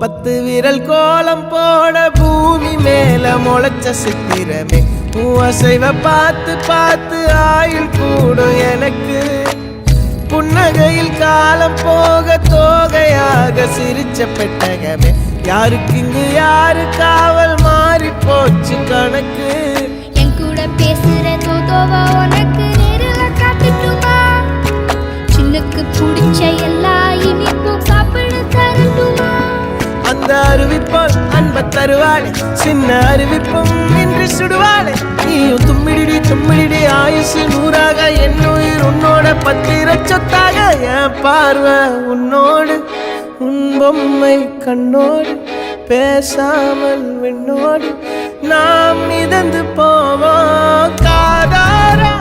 10 விரல் கோலம் போட பூமி மேல முளைச்ச சித்திரமே அசைவ பார்த்து பார்த்து ஆயுள் கூடும் எனக்கு புன்னகையில் காலம் போக தோகையாக சிரிச்ச பெட்டகமே யாருக்கு இங்கு யாரு காவல் மாறி போச்சு கணக்கு என் கூட பேசுற தோதோவா உனக்கு நேரில் காட்டுட்டுமா சின்னுக்கு பிடிச்ச எல்லா இனிப்பும் சாப்பிட தரட்டுமா அந்த அறிவிப்பால் அன்ப தருவாளே சின்ன அறிவிப்பும் இன்று சுடுவாளே நீயும் தும்மிடி தும்மிடி ஆயுசு 100ஆக என் உயிர் உன்னோட 10 சொத்தாக என் பார்வை உன்னோடு உன் பொம்மை கண்ணோடு பேசாமல் விண்ணோடு நாம் மிதந்து போவோம் காதாரா